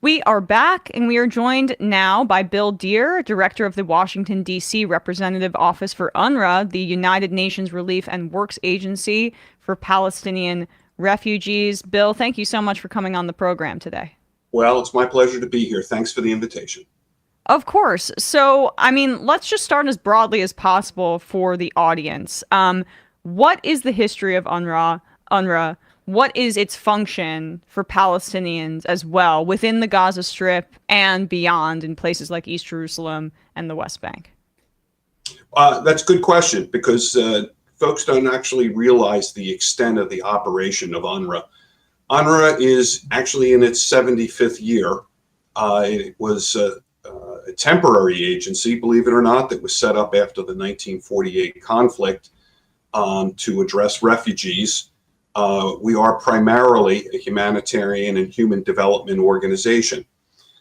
We are back, and we are joined now by Bill Deere, Director of the Washington, D.C. Representative Office for UNRWA, the United Nations Relief and Works Agency for Palestinian Refugees. Bill, thank you so much for coming on the program today. Well, it's my pleasure to be here. Thanks for the invitation. Of course. So, let's just start as broadly as possible for the audience. What is the history of UNRWA? What is its function for Palestinians as well within the Gaza Strip and beyond in places like East Jerusalem and the West Bank? That's a good question because folks don't actually realize the extent of the operation of UNRWA. UNRWA is actually in its 75th year. It was a temporary agency, believe it or not, that was set up after the 1948 conflict to address refugees. We are primarily a humanitarian and human development organization.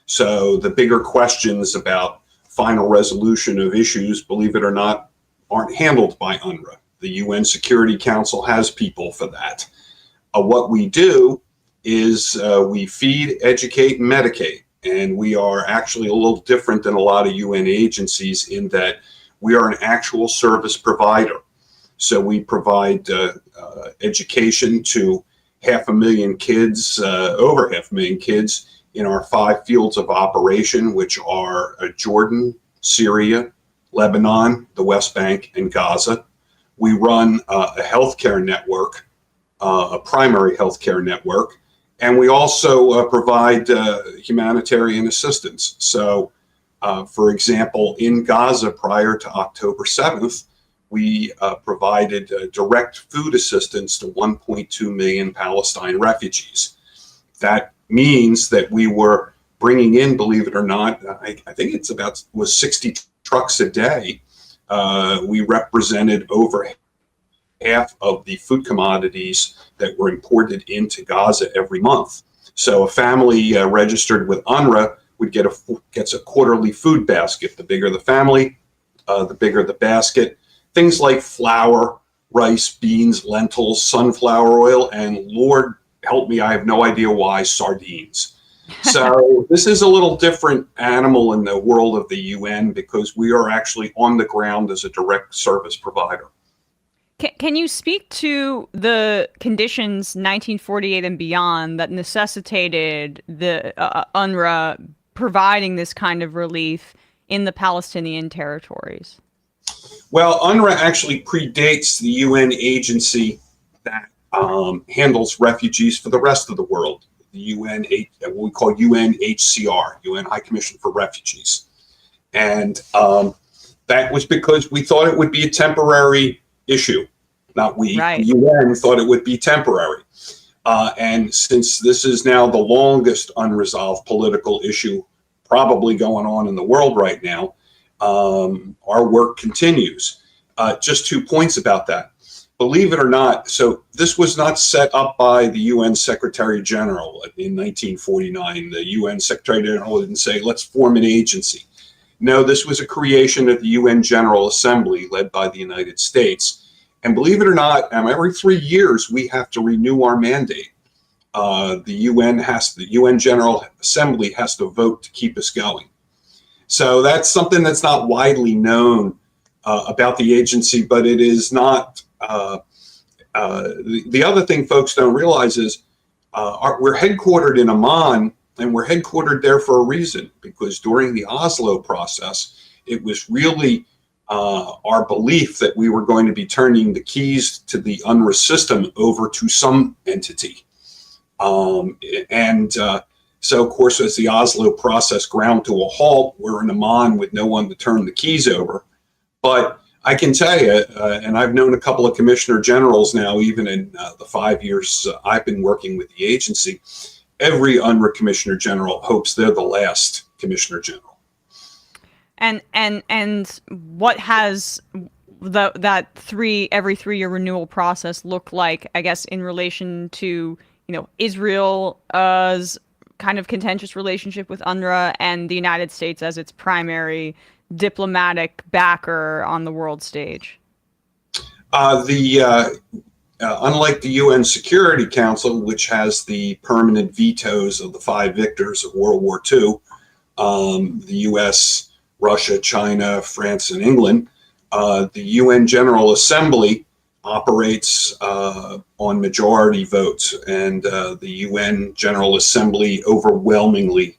So the bigger questions about final resolution of issues, believe it or not, aren't handled by UNRWA. The UN Security Council has people for that. What we do is we feed, educate, and medicate. And we are actually a little different than a lot of UN agencies in that we are an actual service provider. So we provide education to 500,000 kids, over 500,000 kids in our 5 fields of operation, which are Jordan, Syria, Lebanon, the West Bank, and Gaza. We run a healthcare network, a primary healthcare network, and we also provide humanitarian assistance. So, for example, in Gaza prior to October 7th, we provided direct food assistance to 1.2 million Palestine refugees. That means that we were bringing in, believe it or not, I think was 60 trucks a day. We represented over half of the food commodities that were imported into Gaza every month. So a family registered with UNRWA gets a quarterly food basket. The bigger the family, the bigger the basket. Things like flour, rice, beans, lentils, sunflower oil, and Lord help me, I have no idea why, sardines. So this is a little different animal in the world of the UN because we are actually on the ground as a direct service provider. Can you speak to the conditions 1948 and beyond that necessitated the UNRWA providing this kind of relief in the Palestinian territories? Well, UNRWA actually predates the UN agency that handles refugees for the rest of the world, the UN, what we call UNHCR, UN High Commission for Refugees. And that was because we thought it would be a temporary issue. Not we, right. The UN thought it would be temporary. And since this is now the longest unresolved political issue probably going on in the world right now, our work continues. Just 2 points about that. Believe it or not, so this was not set up by the UN Secretary General in 1949. The UN Secretary General didn't say, let's form an agency. No, this was a creation of the UN General Assembly led by the United States. And believe it or not, every 3 years we have to renew our mandate. The UN General Assembly has to vote to keep us going. So that's something that's not widely known about the agency, but it is not. The other thing folks don't realize is we're headquartered in Amman, and we're headquartered there for a reason, because during the Oslo process, it was really our belief that we were going to be turning the keys to the UNRWA system over to some entity. So, of course, as the Oslo process ground to a halt, we're in Amman with no one to turn the keys over. But I can tell you, and I've known a couple of commissioner generals now, even in the 5 years I've been working with the agency, every UNRWA commissioner general hopes they're the last commissioner general. And what has that every 3 year renewal process look like, I guess, in relation to, Israel's kind of contentious relationship with UNRWA and the United States as its primary diplomatic backer on the world stage? unlike the UN Security Council, which has the permanent vetoes of the five victors of World War II, the US, Russia, China, France, and England, the UN General Assembly operates on majority votes, and the UN General Assembly overwhelmingly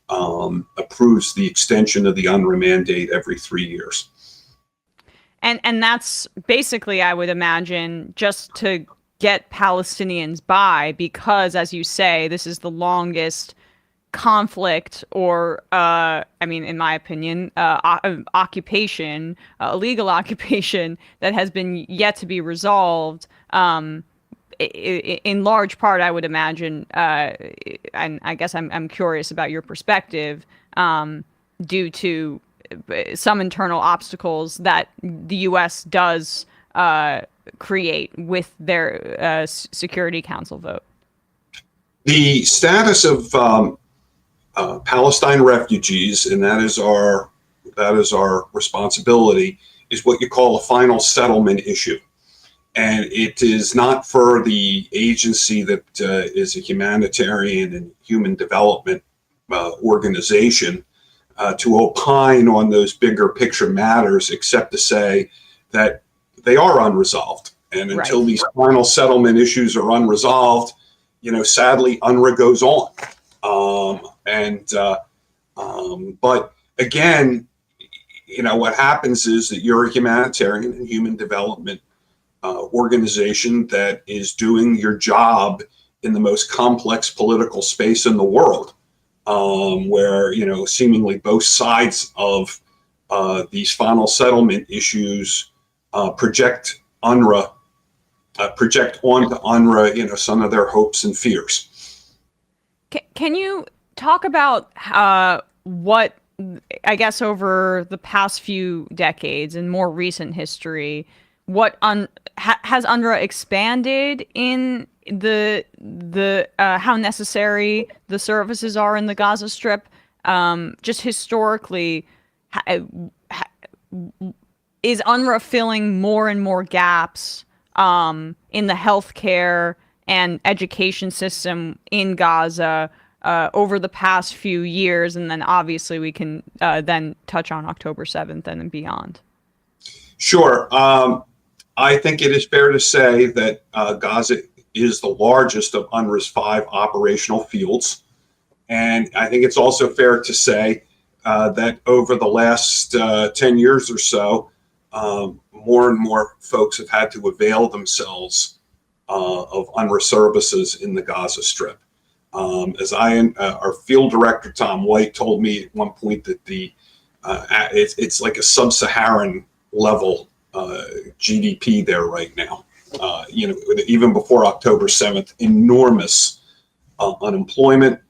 approves the extension of the UNRWA mandate every 3 years. And that's basically, I would imagine, just to get Palestinians by, because, as you say, this is the longest conflict, or I mean, in my opinion, occupation, illegal occupation that has been yet to be resolved. In large part, I would imagine, and I guess I'm curious about your perspective, due to some internal obstacles that the U.S. does create with their Security Council vote. The status of Palestine refugees, and that is our responsibility, is what you call a final settlement issue. And it is not for the agency that is a humanitarian and human development organization to opine on those bigger picture matters, except to say that they are unresolved. And until these final settlement issues are unresolved, sadly, UNRWA goes on. But again, what happens is that you're a humanitarian and human development organization that is doing your job in the most complex political space in the world, where seemingly both sides of these final settlement issues project onto UNRWA, some of their hopes and fears. Can you talk about what, I guess, over the past few decades and more recent history, what has UNRWA expanded in the how necessary the services are in the Gaza Strip? Just historically, is UNRWA filling more and more gaps in the healthcare and education system in Gaza over the past few years? And then obviously we can then touch on October 7th and beyond. Sure. I think it is fair to say that Gaza is the largest of UNRWA's 5 operational fields. And I think it's also fair to say that over the last 10 years or so, more and more folks have had to avail themselves of UNRWA services in the Gaza Strip. Our field director, Tom White, told me at one point that it's like a sub-Saharan level GDP there right now. Even before October 7th, enormous unemployment.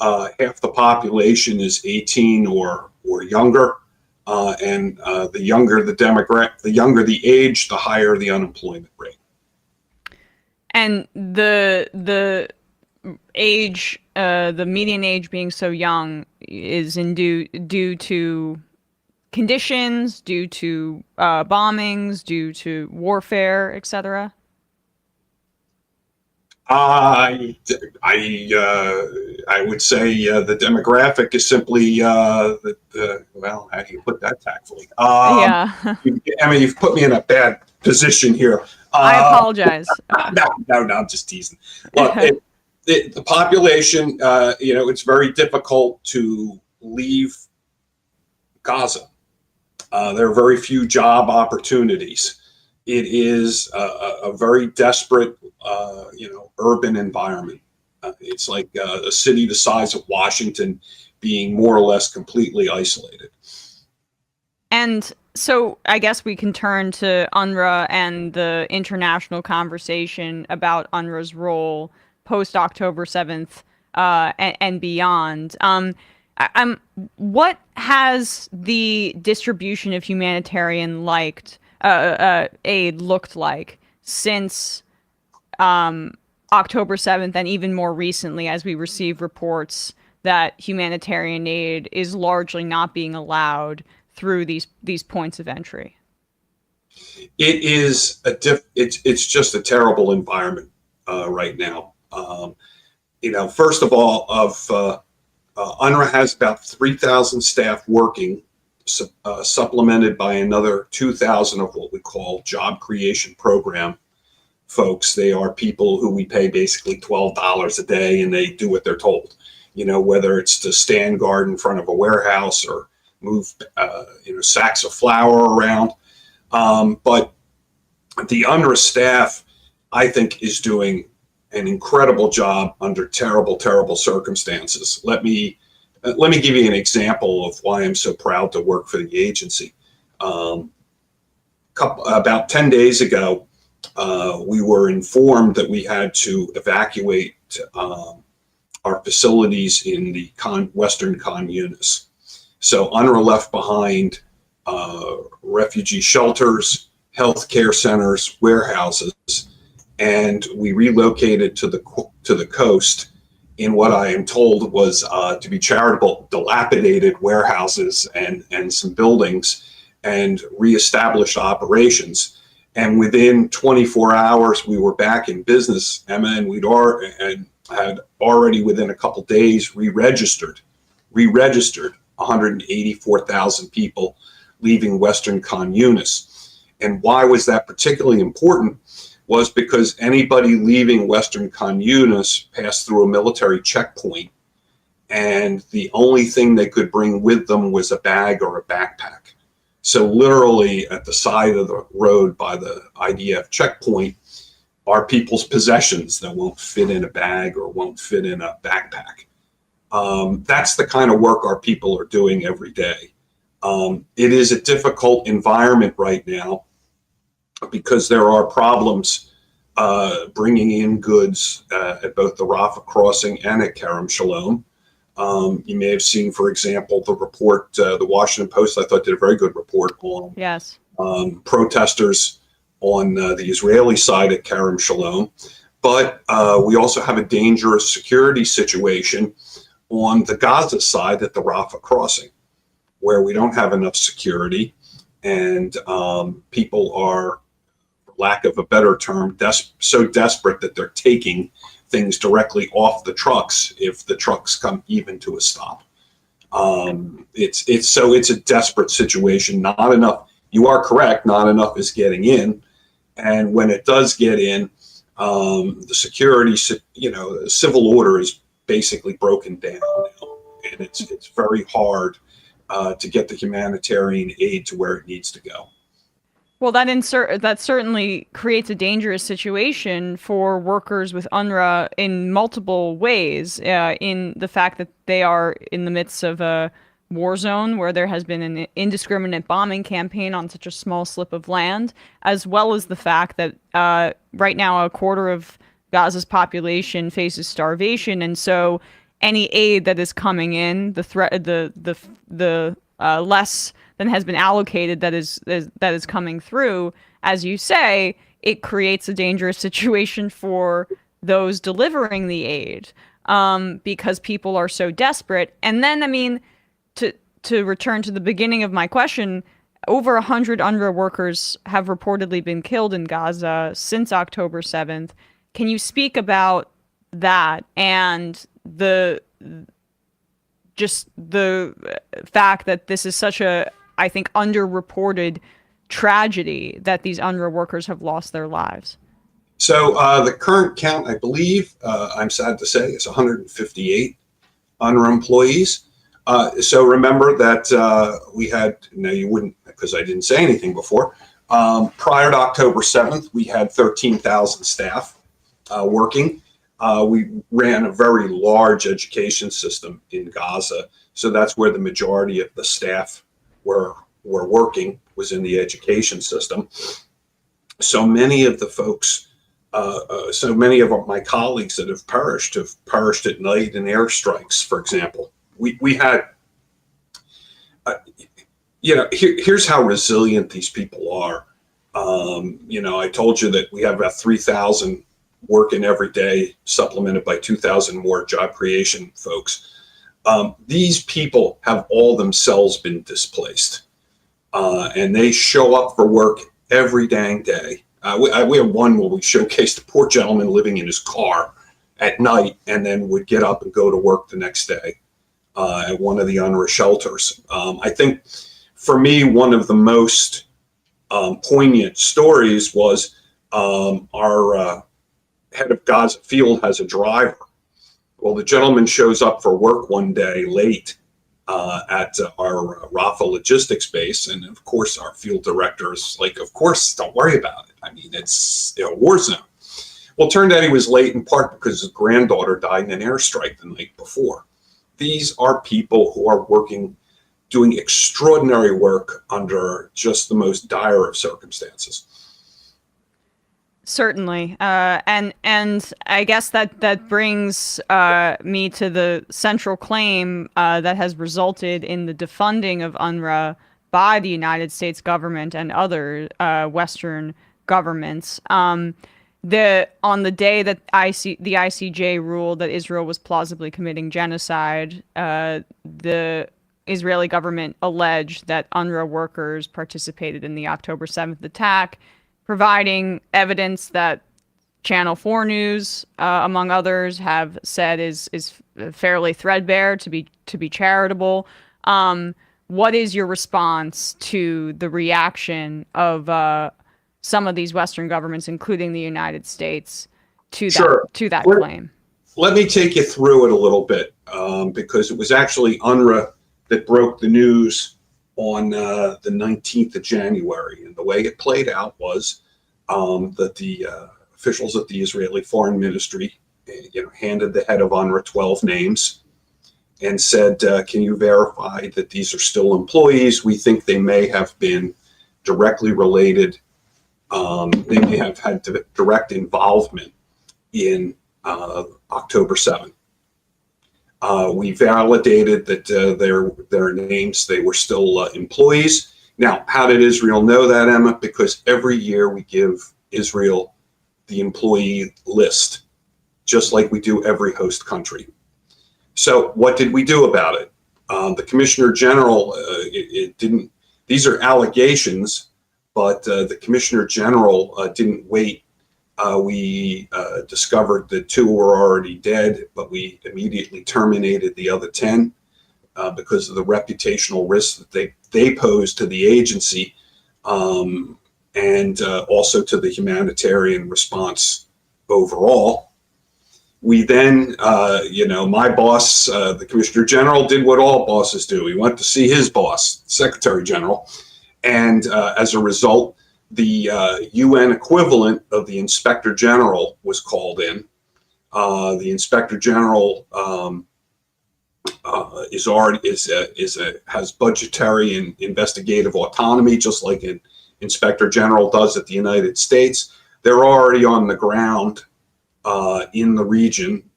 Half the population is 18 or younger, and the younger the age, the higher the unemployment rate. And the age, the median age being so young, is due to conditions, due to bombings, due to warfare, etc. I would say the demographic is simply well, how do you put that tactfully? Yeah. You've put me in a bad position here. I apologize. No, I'm just teasing. Look, the population, it's very difficult to leave Gaza. There are very few job opportunities. It is a very desperate, urban environment. It's like a city the size of Washington being more or less completely isolated. And so I guess we can turn to UNRWA and the international conversation about UNRWA's role post October 7th and beyond. What has the distribution of humanitarian aid looked like since October 7th, and even more recently, as we receive reports that humanitarian aid is largely not being allowed through these points of entry? It is it's just a terrible environment right now. First of all, UNRWA has about 3,000 staff working, supplemented by another 2,000 of what we call job creation program folks. They are people who we pay basically $12 a day, and they do what they're told. Whether it's to stand guard in front of a warehouse or move sacks of flour around. But the UNRWA staff, I think, is doing an incredible job under terrible, terrible circumstances. Let me give you an example of why I'm so proud to work for the agency. About 10 days ago, we were informed that we had to evacuate our facilities in the Western Communes. So UNRWA left behind refugee shelters, healthcare centers, warehouses, and we relocated to the coast in what I am told was, to be charitable, dilapidated warehouses and some buildings, and reestablished operations. And within 24 hours, we were back in business, Emma, and had already within a couple days re-registered 184,000 people leaving Western Communes. And why was that particularly important? Was because anybody leaving Western Communes passed through a military checkpoint, and the only thing they could bring with them was a bag or a backpack. So literally at the side of the road by the IDF checkpoint are people's possessions that won't fit in a bag or won't fit in a backpack. That's the kind of work our people are doing every day. It is a difficult environment right now because there are problems bringing in goods at both the Rafah crossing and at Kerem Shalom. You may have seen, for example, the report, the Washington Post, I thought, did a very good report on protesters on the Israeli side at Kerem Shalom. But we also have a dangerous security situation on the Gaza side at the Rafah crossing, where we don't have enough security, and people are, for lack of a better term, so desperate that they're taking things directly off the trucks if the trucks come even to a stop. It's a desperate situation. Not enough. You are correct. Not enough is getting in, and when it does get in, the security, the civil order is basically broken down now, and it's very hard to get the humanitarian aid to where it needs to go. Well, that certainly creates a dangerous situation for workers with UNRWA in multiple ways. In the fact that they are in the midst of a war zone where there has been an indiscriminate bombing campaign on such a small slip of land, as well as the fact that right now a quarter of Gaza's population faces starvation, and so any aid that is coming in, the less than has been allocated that is coming through, as you say, it creates a dangerous situation for those delivering the aid, because people are so desperate. And then, I mean, to return to the beginning of my question, over 100 UNRWA workers have reportedly been killed in Gaza since October 7th. Can you speak about that and the fact that this is such a, I think, underreported tragedy that these UNRWA workers have lost their lives? So the current count, I believe, I'm sad to say, is 158 UNRWA employees. So remember that we had, no, you wouldn't, because I didn't say anything before. Prior to October 7th, we had 13,000 staff working. We ran a very large education system in Gaza. So that's where the majority of the staff were working, was in the education system. So many of the folks, so many of my colleagues that have perished at night in airstrikes, for example. We had, here's how resilient these people are. I told you that we have about 3,000 working every day, supplemented by 2,000 more job creation folks. These people have all themselves been displaced, and they show up for work every dang day. We had one where we showcased a poor gentleman living in his car at night and then would get up and go to work the next day at one of the UNRWA shelters. I think for me, one of the most poignant stories was our head of Gaza field has a driver. Well, the gentleman shows up for work one day late at our Rafah logistics base. And of course, our field director is like, of course, don't worry about it. I mean, it's a war zone. Well, it turned out he was late in part because his granddaughter died in an airstrike the night before. These are people who are working, doing extraordinary work under just the most dire of circumstances. Certainly, and I guess that brings me to the central claim that has resulted in the defunding of UNRWA by the United States government and other Western governments. On the day that the ICJ ruled that Israel was plausibly committing genocide, the Israeli government alleged that UNRWA workers participated in the October 7th attack, providing evidence that Channel 4 News, among others, have said is fairly threadbare, to be charitable. What is your response to the reaction of some of these Western governments, including the United States, to that claim? Let me take you through it a little bit, because it was actually UNRWA that broke the news on the 19th of January. And the way it played out was that the officials at the Israeli Foreign Ministry handed the head of UNRWA 12 names and said, can you verify that these are still employees? We think they may have been directly related. They may have had direct involvement in October 7th. We validated that their names, they were still employees. Now, how did Israel know that, Emma? Because every year we give Israel the employee list, just like we do every host country. So what did we do about it? The Commissioner General, these are allegations, but the Commissioner General didn't wait. We discovered that 2 were already dead, but we immediately terminated the other 10 because of the reputational risks that they pose to the agency, and also to the humanitarian response overall. We then, my boss, the Commissioner General, did what all bosses do. He went to see his boss, Secretary General, and as a result, the UN equivalent of the Inspector General was called in. The Inspector General has budgetary and investigative autonomy, just like an Inspector General does at the United States. They're already on the ground in the region,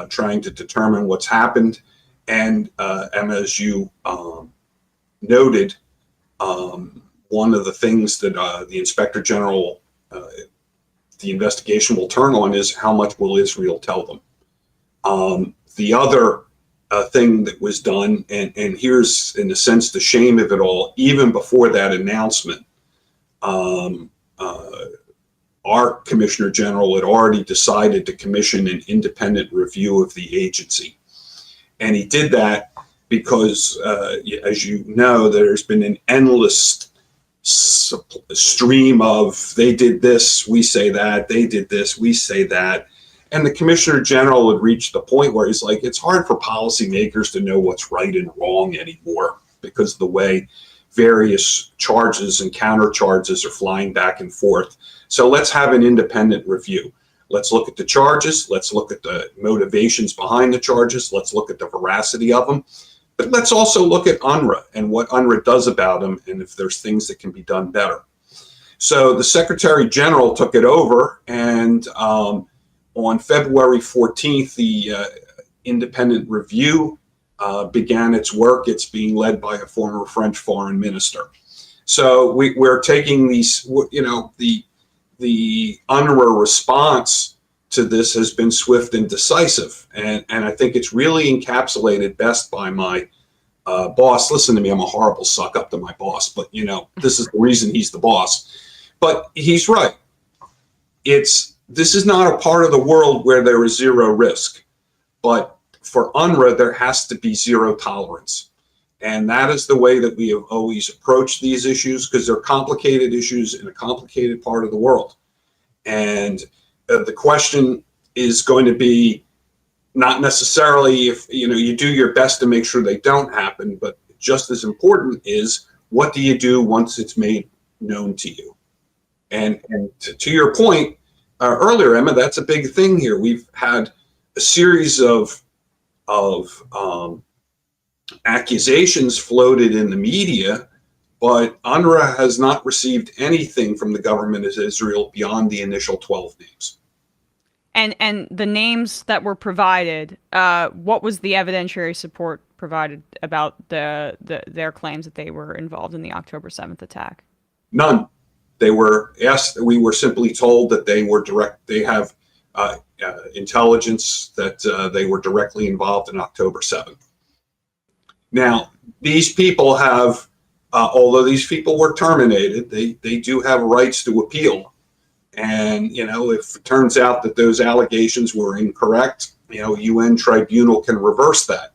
trying to determine what's happened. And as you noted, one of the things that the Inspector General, the investigation will turn on is how much will Israel tell them. The other thing that was done, and here's in a sense the shame of it all, even before that announcement, our Commissioner General had already decided to commission an independent review of the agency. And he did that because, as you know, there's been an endless stream of they did this, we say that, they did this, we say that. And the Commissioner General had reached the point where he's like, it's hard for policymakers to know what's right and wrong anymore because of the way various charges and counter charges are flying back and forth. So let's have an independent review. Let's look at the charges. Let's look at the motivations behind the charges. Let's look at the veracity of them. But let's also look at UNRWA and what UNRWA does about them and if there's things that can be done better. So the Secretary General took it over, and on February 14th, the independent review began its work. It's being led by a former French foreign minister. So we're taking these, the UNRWA response to this has been swift and decisive. And I think it's really encapsulated best by my boss. Listen to me, I'm a horrible suck up to my boss, but this is the reason he's the boss. But he's right. This is not a part of the world where there is zero risk. But for UNRWA, there has to be zero tolerance. And that is the way that we have always approached these issues, because they're complicated issues in a complicated part of the world. And the question is going to be not necessarily if you do your best to make sure they don't happen, but just as important is, what do you do once it's made known to you? And to your point earlier, Emma, that's a big thing here. We've had a series of accusations floated in the media, but UNRWA has not received anything from the government of Israel beyond the initial 12 names. And the names that were provided, what was the evidentiary support provided about their claims that they were involved in the October 7th attack? None. They were asked. We were simply told that they have intelligence that they were directly involved in October 7th. Now, these people have, although these people were terminated, they do have rights to appeal. And, if it turns out that those allegations were incorrect, UN tribunal can reverse that.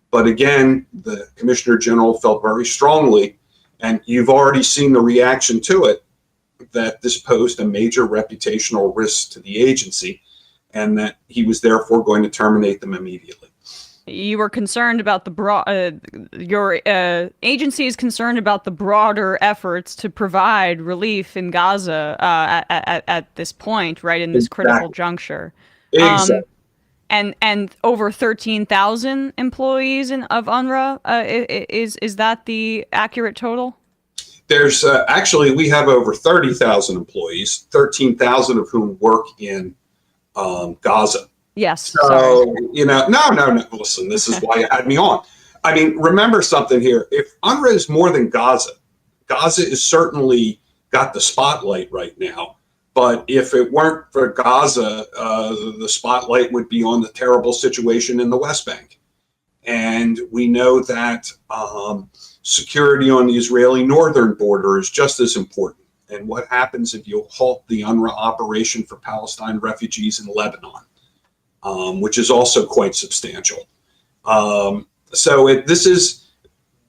But again, the Commissioner General felt very strongly, and you've already seen the reaction to it, that this posed a major reputational risk to the agency, and that he was therefore going to terminate them immediately. You were concerned about your agency is concerned about the broader efforts to provide relief in Gaza at this point, right, in this critical juncture. Exactly. And over 13,000 employees of UNRWA, is that the accurate total? There's actually, we have over 30,000 employees, 13,000 of whom work in Gaza. Yes. So, sorry. no. Listen, this is why you had me on. I mean, remember something here. If UNRWA is more than Gaza, Gaza is certainly got the spotlight right now. But if it weren't for Gaza, the spotlight would be on the terrible situation in the West Bank. And we know that security on the Israeli northern border is just as important. And what happens if you halt the UNRWA operation for Palestine refugees in Lebanon? Which is also quite substantial. This is,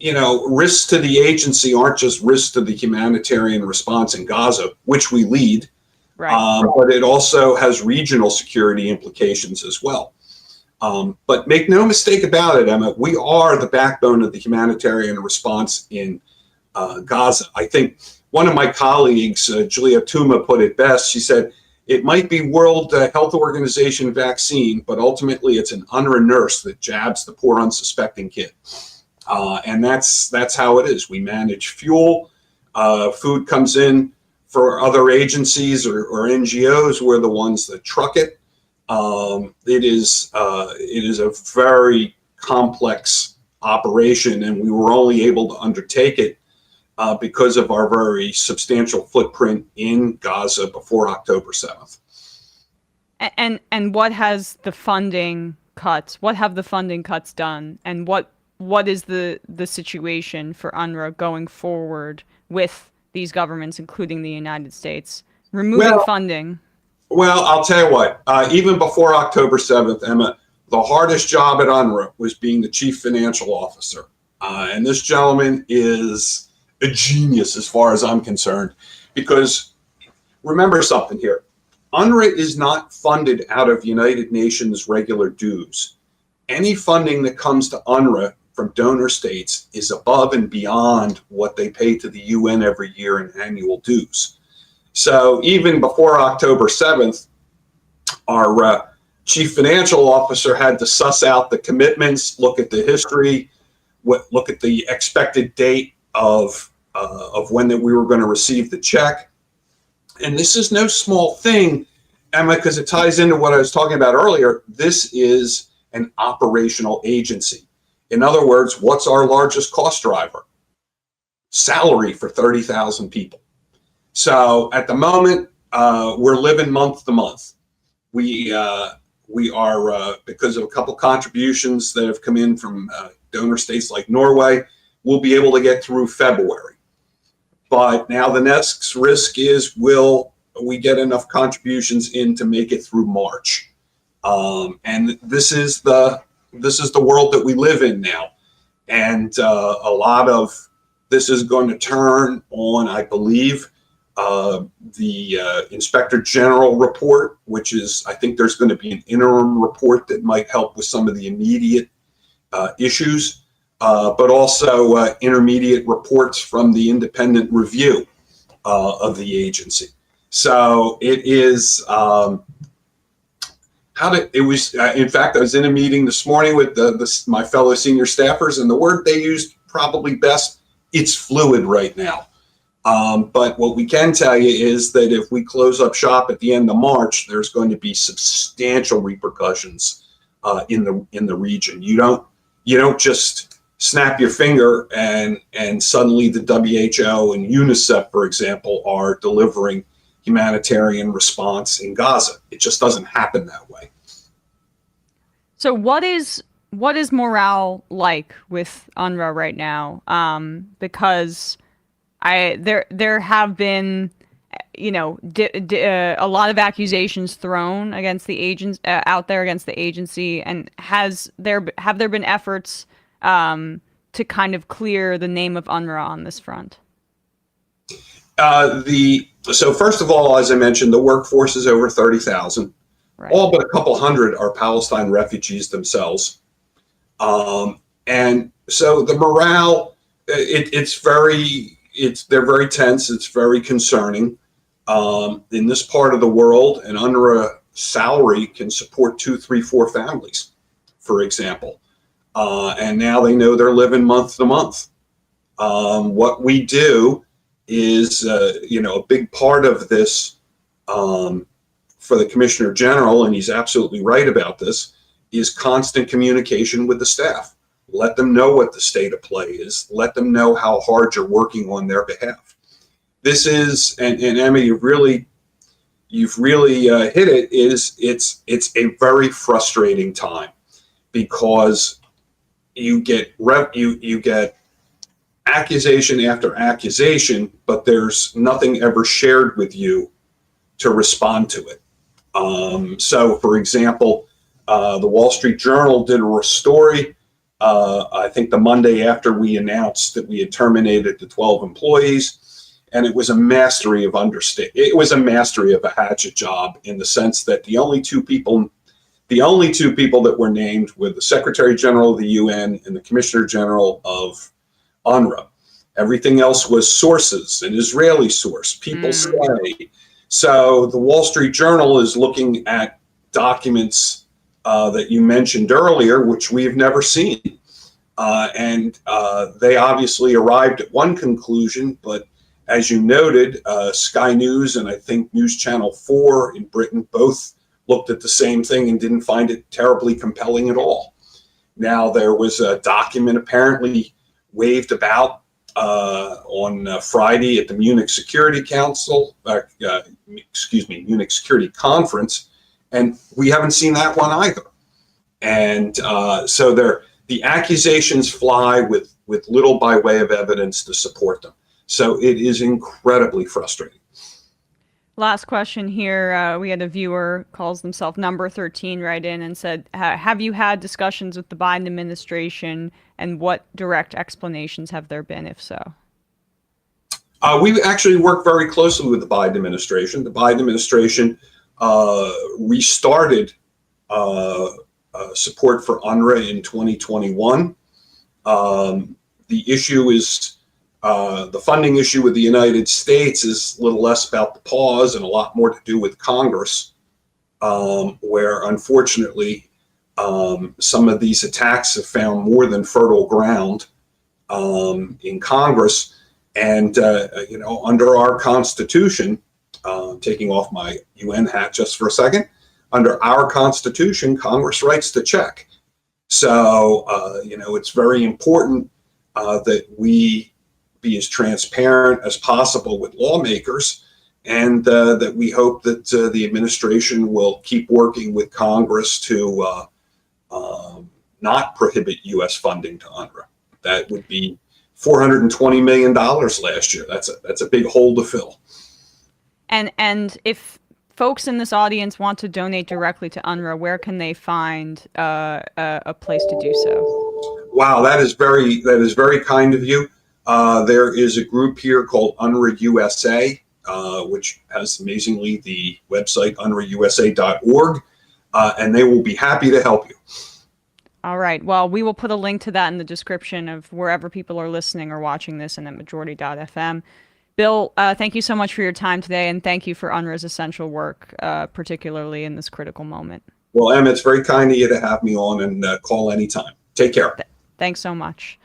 risks to the agency aren't just risks to the humanitarian response in Gaza, which we lead, right. But it also has regional security implications as well. But make no mistake about it, Emma, we are the backbone of the humanitarian response in Gaza. I think one of my colleagues, Julia Tuma, put it best. She said, it might be World Health Organization vaccine, but ultimately it's an UNRWA nurse that jabs the poor unsuspecting kid. And that's how it is. We manage fuel. Food comes in for other agencies or NGOs. We're the ones that truck it. It is a very complex operation, and we were only able to undertake it because of our very substantial footprint in Gaza before October 7th. And what has the funding cuts? What have the funding cuts done? And what is the situation for UNRWA going forward with these governments, including the United States, removing funding? Well, I'll tell you what, even before October 7th, Emma, the hardest job at UNRWA was being the chief financial officer. And this gentleman is a genius as far as I'm concerned, because remember something here. UNRWA is not funded out of United Nations regular dues. Any funding that comes to UNRWA from donor states is above and beyond what they pay to the UN every year in annual dues. So even before October 7th, our chief financial officer had to suss out the commitments, look at the history, look at the expected date of when that we were going to receive the check. And this is no small thing, Emma, because it ties into what I was talking about earlier. This is an operational agency. In other words, what's our largest cost driver? Salary for 30,000 people. So at the moment, we're living month to month. We are, because of a couple contributions that have come in from donor states like Norway, we'll be able to get through February. But now the next risk is, will we get enough contributions in to make it through March? And this is the world that we live in now. And a lot of this is going to turn on, I believe, the Inspector General report, which is, I think there's going to be an interim report that might help with some of the immediate issues, but also intermediate reports from the independent review of the agency. So it is, in fact, I was in a meeting this morning with my fellow senior staffers, and the word they used probably best, it's fluid right now. But what we can tell you is that if we close up shop at the end of March, there's going to be substantial repercussions in the region. You don't just snap your finger and suddenly the WHO and UNICEF, for example, are delivering humanitarian response in Gaza. It just doesn't happen that way. So what is morale like with UNRWA right now? Because there have been, a lot of accusations thrown against the agents out there against the agency, and have there been efforts to kind of clear the name of UNRWA on this front? So first of all, as I mentioned, the workforce is over 30,000. Right. All but a couple hundred are Palestine refugees themselves. And so the morale, they're very tense. It's very concerning. In this part of the world, an UNRWA salary can support 2, 3, 4 families, for example. And now they know they're living month to month. What we do is, a big part of this for the Commissioner General, and he's absolutely right about this, is constant communication with the staff. Let them know what the state of play is. Let them know how hard you're working on their behalf. This is, and Emma, you've really hit it. It's a very frustrating time because you get accusation after accusation, but there's nothing ever shared with you to respond to it. So, for example, the Wall Street Journal did a story, I think the Monday after we announced that we had terminated the 12 employees, and it was a mastery of It was a mastery of a hatchet job, in the sense that the only two people that were named were the Secretary General of the UN and the Commissioner General of UNRWA. Everything else was sources, an Israeli source, people say. So the Wall Street Journal is looking at documents that you mentioned earlier, which we've never seen. And they obviously arrived at one conclusion, but as you noted, Sky News and I think News Channel 4 in Britain both looked at the same thing and didn't find it terribly compelling at all. Now, there was a document apparently waved about on Friday at the Munich Security Munich Security Conference, and we haven't seen that one either. And so the accusations fly with little by way of evidence to support them. So it is incredibly frustrating. Last question here. We had a viewer, calls themselves number 13, write in and said, have you had discussions with the Biden administration, and what direct explanations have there been, if so? We actually work very closely with the Biden administration. The Biden administration restarted support for UNRWA in 2021. The issue is the funding issue with the United States is a little less about the pause and a lot more to do with Congress, where unfortunately some of these attacks have found more than fertile ground in Congress. And, under our Constitution, taking off my UN hat just for a second, under our Constitution, Congress writes the check. So, it's very important that we be as transparent as possible with lawmakers, and that we hope that the administration will keep working with Congress to not prohibit U.S. funding to UNRWA. That would be $420 million last year. That's a big hole to fill. And if folks in this audience want to donate directly to UNRWA, where can they find a place to do so? Wow, that is very kind of you. There is a group here called UNRWA USA, which has amazingly the website unrwausa.org, and they will be happy to help you. All right. Well, we will put a link to that in the description of wherever people are listening or watching this and at majority.fm. Bill, thank you so much for your time today, and thank you for UNRWA's essential work, particularly in this critical moment. Well, Emma, it's very kind of you to have me on, and call anytime. Take care. Thanks so much.